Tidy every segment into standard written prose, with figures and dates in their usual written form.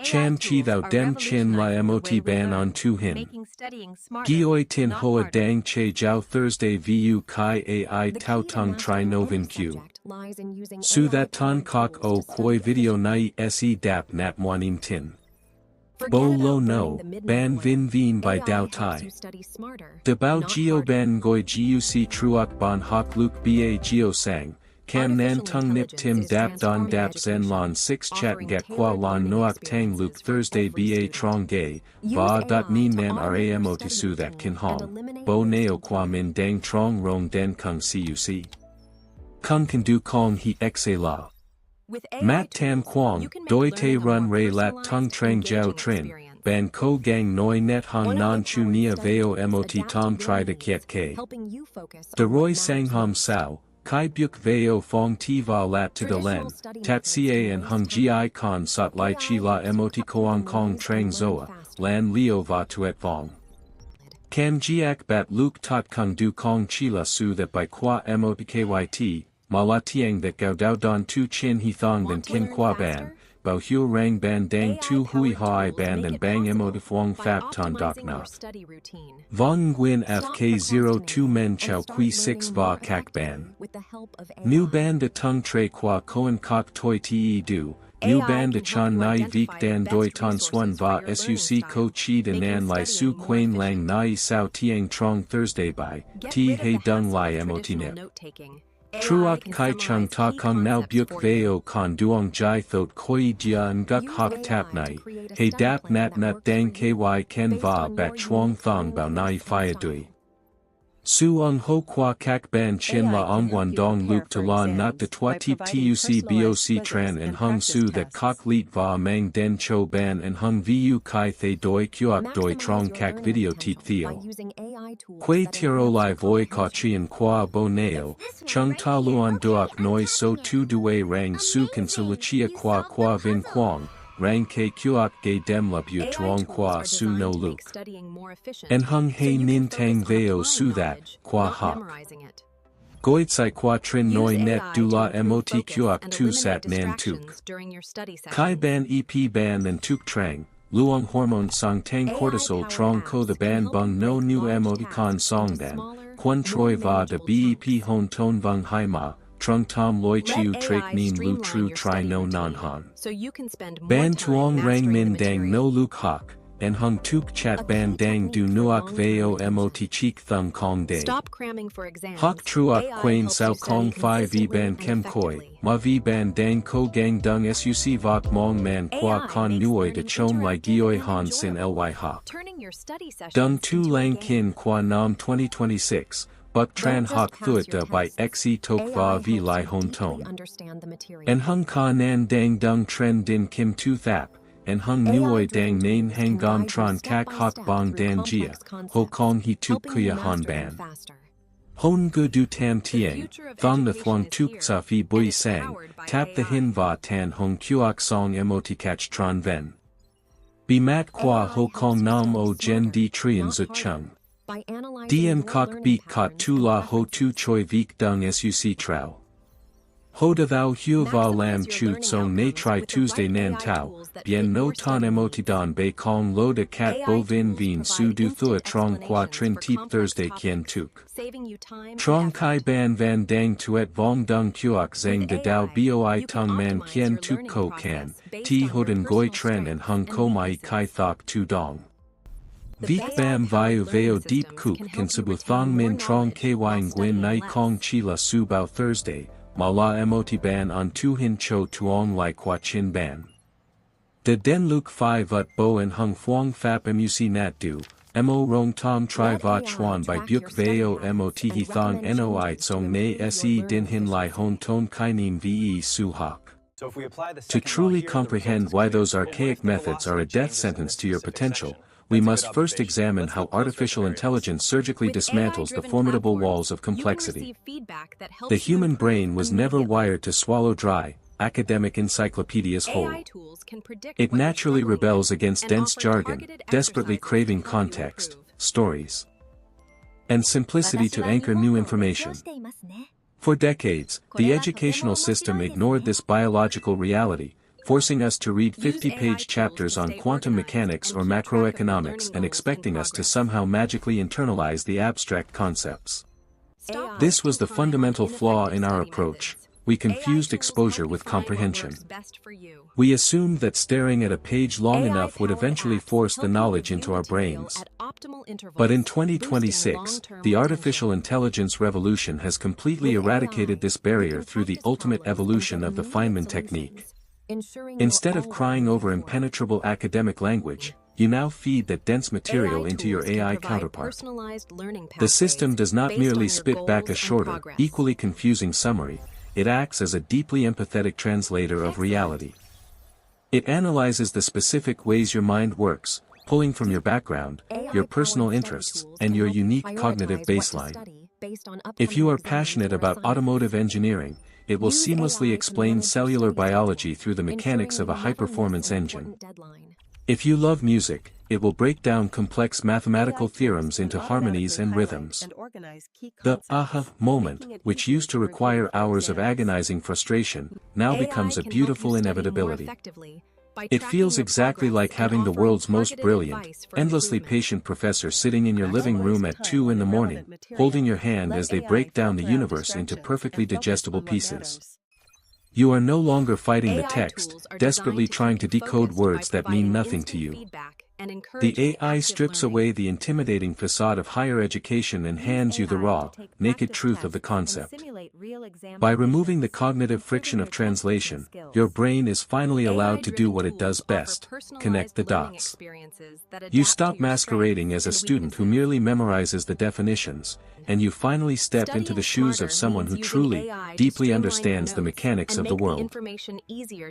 Cham chi thou dem chin la mot ban on tu hin. Gioi tin hoa dang che jiao Thursday vu kai ai tau tung tri novin q. Su that ton kok o koi video nai se dap nat muanin tin. Bo lo no, ban vin vien by dao tai. De bao geo ban goi guc truok ban hok luke ba geo sang. Cam nan tung nip tim dap don dap zen lon 6 chat gak kwa lon noak tang luke Thursday ba trong gay, va dot ni nan ramo tisu that kin hong, bo neo kwa min dang trong rong den kung cuc. Kung can do kong he exe la. Mat tam quang, doi te run ray lat tung trang jiao trin, ban ko gang noi net hong non chu nia veo mot tom tri de kiet ke. De roy sang hom sao. Kai Buk Veo Fong Ti Va Lat to the Len, Tat Ca and Hung Gi Con Sot Lai Chi La Mot Koang Kong Trang Zoa, Lan Leo Va Tuet Vong. Cam Giak Bat Luke Tot Kung Du Kong Chi La Su that by Qua Mot Kyt, Ma La Tiang that Gao Dao Don Tu Chin He Thong Than Kin Qua Ban, Bao Hu Rang Ban Dang Tu Hui Hai Ban Than Bang Mot Fwong Fap Ton Doc Na. Vong Nguyen FK02 Men Chow Kui 6 Va Kak Ban. New Ban De Tung Tre Qua Koen Kok Toi Te Du, New Ban De Chan Nai Vik Dan Doi Ton Swan Va Suc Ko Chi De Nan Lai Su Quain Lang Nai Sao Tiang Trong Thursday By, Ti He Dung Lai Mot Nip. Truok Kai Chung Ta Kung Nao Buk Veo Con Duong Jai Thot Koi Jia Nguk Hok Tap Nai, He Dap Nat Nut Dang Ky Ken Va Bat Chuang Thong Bao Nai Phia Dui. Su Ung Ho Qua Kak Ban Chin La Ongwan Dong Luke To La Nut De Tua Tip Tuc Boc Tran and Hung Su That Kok Lit Va Mang Den Cho Ban and Hung Vu Kai Thay Doi Kuok Doi Trong Kak Video Tip Theo. Quay Tiro Lai Voi Ka Chien Qua Bo Neo, Chung Ta Luan Duok Noi So Tu Due Rang Su Kan Sulachia Qua Vin Quang. Rang ke kuok ge dem la bu tuong qua su no luke. En hung he nin tang veo su that, qua hok. Goitsai qua trin noi net du la mot kuok tu sat nan tuk. Kai ban ep ban and tuk trang, luong hormone song tang cortisol trong ko the ban bung no new emoticon song dan, quan troi va de bep hon ton vung hai ma. Trung Tom Loi Chiu Trak Nin Lu Tru Tri No Non Han. Ban Tuong Rang Min Dang No Luke Hok, and Hung Tuk Chat Ban Dang Du Nuok Veo Mot Chik Thung Kong Day. Hok Truok Quain Sao Kong Phi V Ban Kem Koi, Ma V Ban Dang Ko Gang Dung Suc Vok Mong Man Qua Con Nuoi De Chom Lai Gioi Han Sin Ly Hok. Dung Tu Lang Kin Qua Nam 2026. Buk Tran Hok Thuita by Xe Tok Va Vi Lai Hon Ton. En Hung Ka Nan Dang Dung Tren Din Kim Tu Thap, en Hung Nuoi Dang Nan Hang Gom Tron Kak Hok Bong Dan Jia, Ho Kong He Tuk Kuya Han Ban. Hon Gu Du Tam Tiang, Thong the Thuong Tuk Tsa Phi Bui Sang, Tap the Hin Va Tan Hong Kuok Song Emotikach Tron Ven. Bi Mat Qua Ho Kong Nam O Gen Di Trian Zut Chung. Diem Kok Beat Kot Tu La Ho Tu Choi Vik Dung Suc Trao. Ho Da Thou Hu Va Lam Chu Tsong Ne Tri Tuesday Nan Tao, Bien No Ton Emotidon Bei Kong Lo De Cat Bo Vin Vien Su Du Thua Trong Qua Trin Teep Thursday Kien Tuk. Trong Kai Ban Van Dang Tuet Vong Dung Kuok Zeng De Dao Boi Tung Man Kien Tuk Ko Kan, Ti Hoden Goi Tren and Hung Ko Mai Kai Thok Tu Dong. Vik Bam Viu Veo Deep Kook Kan Sabu Thong Min Trong Ky Nguyen Nai Kong Chi La Su Bao Thursday, Ma La Moti Ban On Tu Hin Cho Tuong Lai Qua Chin Ban. De Den Luke Phi Vut Bo and Hung Phuong Fap Muc Nat Du, Mo Rong Tom Tri Va Chuan by Buk Veo Mot He Thong Noi Tsong Ne Se Din Hin Lai Hon Ton Kai Nim Ve Su Hok. To truly comprehend why those archaic methods are a death sentence to your potential, we must first examine how artificial intelligence surgically dismantles the formidable walls of complexity. The human brain was never wired to swallow dry, academic encyclopedias whole. It naturally rebels against dense jargon, desperately craving context, stories, and simplicity to anchor new information. For decades, the educational system ignored this biological reality, forcing us to read 50-page chapters on quantum mechanics or macroeconomics and expecting us to somehow magically internalize the abstract concepts. This was the fundamental flaw in our approach. We confused exposure with comprehension. We assumed that staring at a page long enough would eventually force the knowledge into our brains. But in 2026, the artificial intelligence revolution has completely eradicated this barrier through the ultimate evolution of the Feynman technique. Instead of crying over impenetrable academic language, you now feed that dense material into your AI counterpart. The system does not merely spit back a shorter, equally confusing summary. It acts as a deeply empathetic translator of reality. It analyzes the specific ways your mind works, pulling from your background, your personal interests, and your unique cognitive baseline. If you are passionate about automotive engineering, it will seamlessly explain cellular biology through the mechanics of a high-performance engine. If you love music, it will break down complex mathematical theorems into harmonies and rhythms. The aha moment, which used to require hours of agonizing frustration, now becomes a beautiful inevitability. It feels exactly like having the world's most brilliant, endlessly patient professor sitting in your living room at 2 in the morning, holding your hand as they break down the universe into perfectly digestible pieces. You are no longer fighting the text, desperately trying to decode words that mean nothing to you. The AI strips away the intimidating facade of higher education and hands you the raw, naked truth of the concept. By removing the cognitive friction of translation, your brain is finally allowed to do what it does best: connect the dots. You stop masquerading as a student who merely memorizes the definitions, and you finally step into the shoes of someone who truly, deeply understands the mechanics of the world.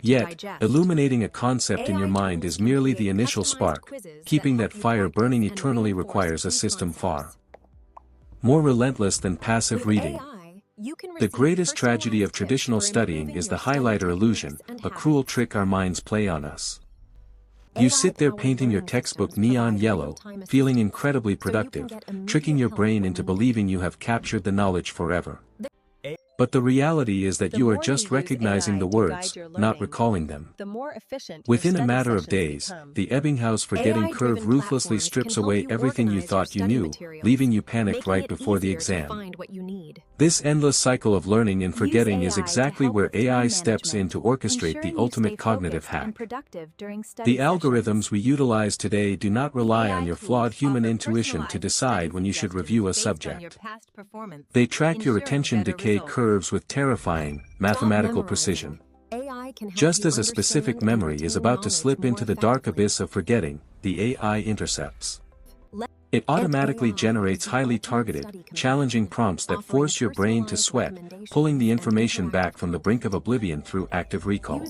Yet, illuminating a concept in your mind is merely the initial spark. Keeping that fire burning eternally requires a system far more relentless than passive reading. The greatest tragedy of traditional studying is the highlighter illusion, a cruel trick our minds play on us. You sit there painting your textbook neon yellow, feeling incredibly productive, tricking your brain into believing you have captured the knowledge forever. But the reality is that you are just recognizing the words, not recalling them. Within a matter of days, the Ebbinghaus forgetting curve ruthlessly strips away everything you thought you knew, leaving you panicked right before the exam. This endless cycle of learning and forgetting is exactly where AI steps in to orchestrate the ultimate cognitive hack. The algorithms we utilize today do not rely on your flawed human intuition to decide when you should review a subject. They track your attention decay curves with terrifying, mathematical precision. Just as a specific memory is about to slip into the dark abyss of forgetting, the AI intercepts. It automatically generates highly targeted, challenging prompts that force your brain to sweat, pulling the information back from the brink of oblivion through active recall.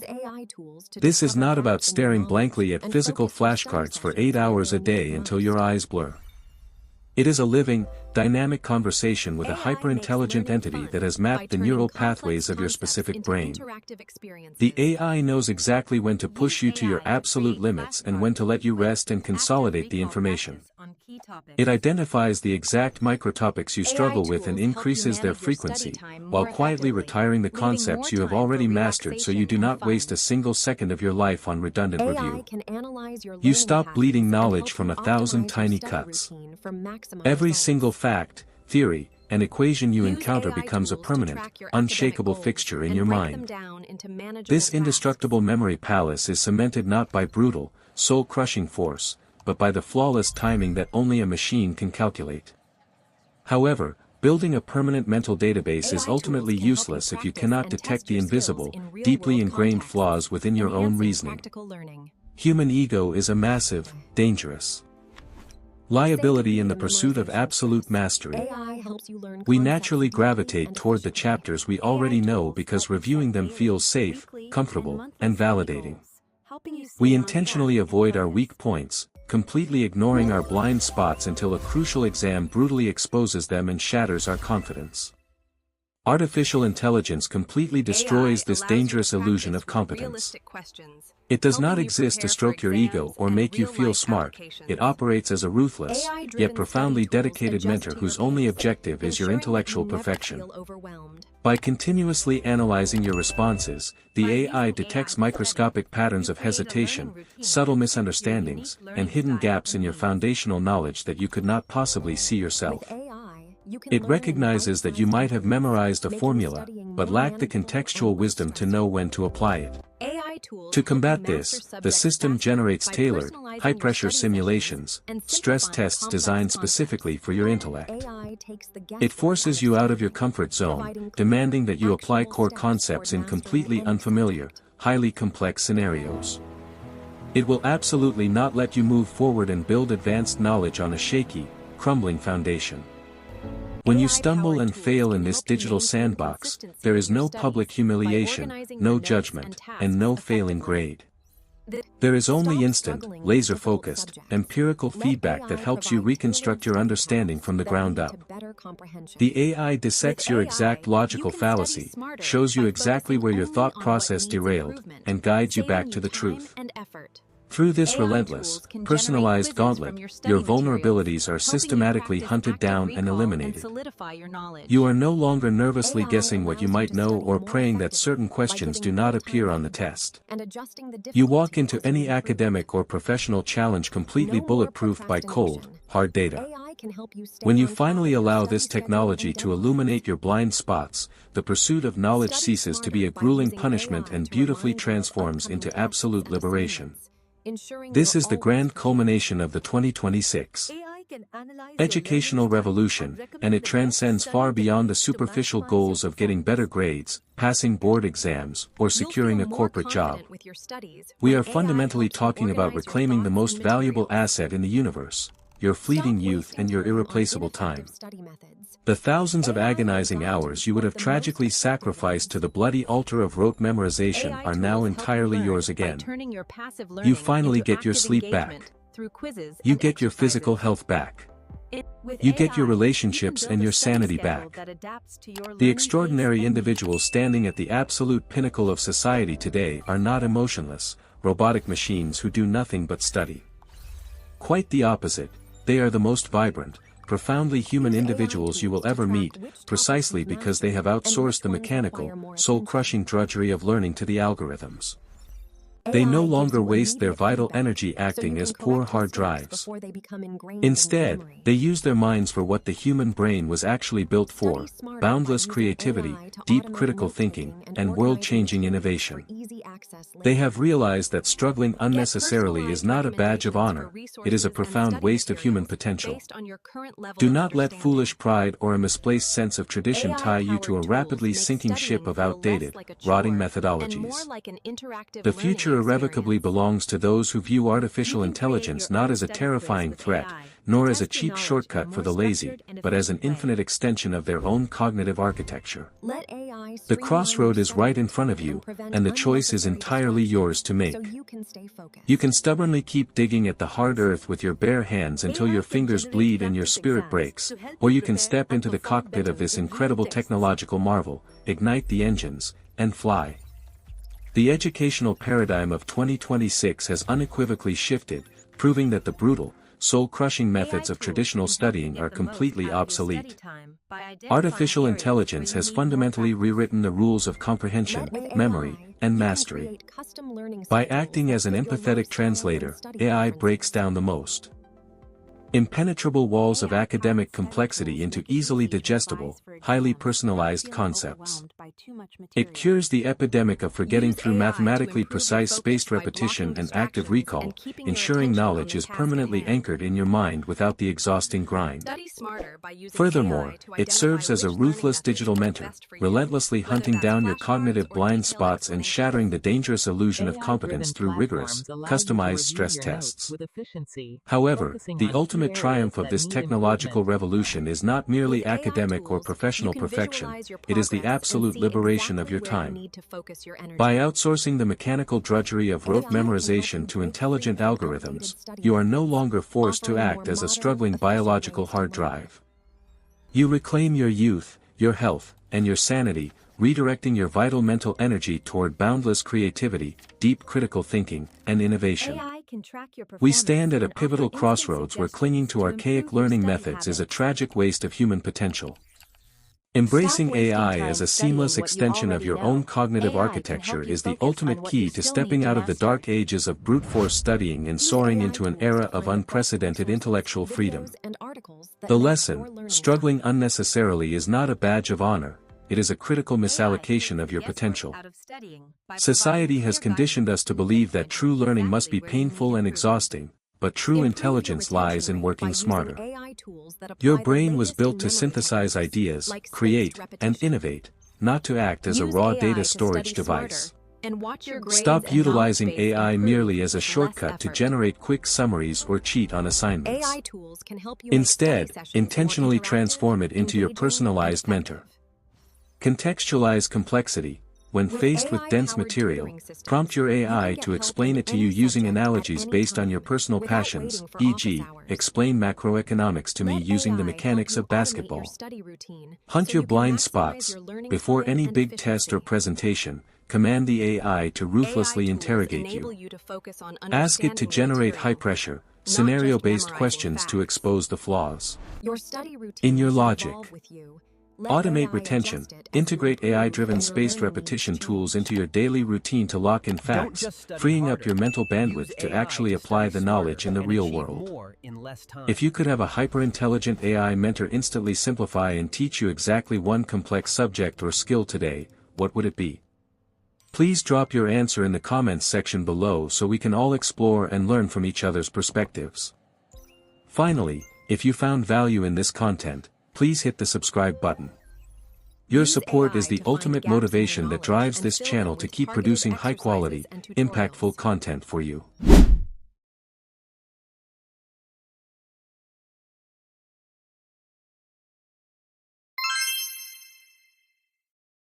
This is not about staring blankly at physical flashcards for 8 hours a day until your eyes blur. It is a living, dynamic conversation with a hyper-intelligent entity that has mapped the neural pathways of your specific brain. The AI knows exactly when to push you to your absolute limits and when to let you rest and consolidate the information. It identifies the exact microtopics you struggle with and increases their frequency, while quietly retiring the concepts you have already mastered so you do not waste a single second of your life on redundant review. You stop bleeding knowledge from 1,000 tiny cuts. Every single fact, theory, and equation you encounter becomes a permanent, unshakable fixture in your mind. This indestructible memory palace is cemented not by brutal, soul-crushing force, but by the flawless timing that only a machine can calculate. However, building a permanent mental database is ultimately useless if you cannot detect the invisible, deeply ingrained flaws within your own reasoning. Human ego is a massive, dangerous liability in the pursuit of absolute mastery. We naturally gravitate toward the chapters we already know because reviewing them feels safe, comfortable, and validating. We intentionally avoid our weak points, completely ignoring our blind spots until a crucial exam brutally exposes them and shatters our confidence. Artificial intelligence completely destroys this dangerous illusion of competence. It does not exist to stroke your ego or make you feel smart. It operates as a ruthless, yet profoundly dedicated mentor whose only objective is your intellectual perfection. By continuously analyzing your responses, the AI detects microscopic patterns of hesitation, subtle misunderstandings, and hidden gaps in your foundational knowledge that you could not possibly see yourself. It recognizes that you might have memorized a formula, but lack the contextual wisdom to know when to apply it. To combat this, the system generates tailored, high-pressure simulations, stress tests designed specifically for your intellect. It forces you out of your comfort zone, demanding that you apply core concepts in completely unfamiliar, highly complex scenarios. It will absolutely not let you move forward and build advanced knowledge on a shaky, crumbling foundation. When you stumble and fail in this digital sandbox, there is no public humiliation, no judgment, and no failing grade. There is only instant, laser-focused, empirical feedback that helps you reconstruct your understanding from the ground up. The AI dissects your exact logical fallacy, shows you exactly where your thought process derailed, and guides you back to the truth. Through this relentless, personalized gauntlet, your vulnerabilities are systematically hunted down and eliminated. You are no longer nervously guessing what you might know or praying that certain questions do not appear on the test. You walk into any academic or professional challenge completely bulletproof by cold, hard data. When you finally allow this technology to illuminate your blind spots, the pursuit of knowledge ceases to be a grueling punishment and beautifully transforms into absolute liberation. This is the grand culmination of the 2026 educational revolution, and it transcends far beyond the superficial goals of getting better grades, passing board exams, or securing a corporate job. We are fundamentally talking about reclaiming the most valuable asset in the universe: your fleeting youth and your irreplaceable time. The thousands of agonizing hours you would have tragically sacrificed to the bloody altar of rote memorization are now entirely yours again. You finally get your sleep back. You get your physical health back. You get your relationships and your sanity back. The extraordinary individuals standing at the absolute pinnacle of society today are not emotionless, robotic machines who do nothing but study. Quite the opposite, they are the most vibrant, profoundly human individuals you will ever meet, precisely because they have outsourced the mechanical, soul-crushing drudgery of learning to the algorithms. They no longer waste their vital energy acting as poor hard drives. Instead, they use their minds for what the human brain was actually built for: boundless creativity, deep critical thinking, and world-changing innovation. They have realized that struggling unnecessarily is not a badge of honor, it is a profound waste of human potential. Do not let foolish pride or a misplaced sense of tradition tie you to a rapidly sinking ship of outdated, rotting methodologies. The future irrevocably belongs to those who view artificial intelligence not as a terrifying threat, nor as a cheap shortcut for the lazy, but as an infinite extension of their own cognitive architecture. The crossroad is right in front of you, and the choice is entirely yours to make. You can stubbornly keep digging at the hard earth with your bare hands until your fingers bleed and your spirit breaks, or you can step into the cockpit of this incredible technological marvel, ignite the engines, and fly. The educational paradigm of 2026 has unequivocally shifted, proving that the brutal, soul-crushing methods of traditional studying are completely obsolete. Artificial intelligence has fundamentally rewritten the rules of comprehension, memory, and mastery. By acting as an empathetic translator, AI breaks down the most impenetrable walls of academic complexity into easily digestible, highly personalized concepts. It cures the epidemic of forgetting through mathematically precise spaced repetition and active recall, ensuring knowledge is permanently anchored in your mind without the exhausting grind. Furthermore, it serves as a ruthless digital mentor, relentlessly hunting down your cognitive blind spots and shattering the dangerous illusion of competence through rigorous, customized stress tests. However, the ultimate triumph of this technological revolution is not merely academic or professional perfection, it is the absolute liberation of your time. By outsourcing the mechanical drudgery of rote memorization to intelligent algorithms, you are no longer forced to act as a struggling biological hard drive. You reclaim your youth, your health, and your sanity, redirecting your vital mental energy toward boundless creativity, deep critical thinking, and innovation. We stand at a pivotal crossroads where clinging to archaic learning methods is a tragic waste of human potential. Embracing AI as a seamless extension of your own cognitive architecture is the ultimate key to stepping out of the dark ages of brute force studying and soaring into an era of unprecedented intellectual freedom. The lesson, struggling unnecessarily, is not a badge of honor. It is a critical misallocation of your potential. Society has conditioned us to believe that true learning must be painful and exhausting, but true intelligence lies in working smarter. Your brain was built to synthesize ideas, create, and innovate, not to act as a raw data storage device. Stop utilizing AI merely as a shortcut to generate quick summaries or cheat on assignments. Instead, intentionally transform it into your personalized mentor. Contextualize complexity. When faced with dense material, prompt your AI to explain it to you using analogies based on your personal passions, e.g., explain macroeconomics to me using the mechanics of basketball. Hunt your blind spots. Before any big test or presentation, command the AI to ruthlessly interrogate you. Ask it to generate high-pressure, scenario-based questions to expose the flaws in your logic. Automate retention. Integrate AI-driven spaced repetition tools into your daily routine to lock in facts, freeing up your mental bandwidth to actually apply the knowledge in the real world. If you could have a hyper-intelligent AI mentor instantly simplify and teach you exactly one complex subject or skill today, what would it be? Please drop your answer in the comments section below so we can all explore and learn from each other's perspectives. Finally, if you found value in this content, please hit the subscribe button. Your support is the ultimate motivation that drives this channel to keep producing high-quality, impactful content for you.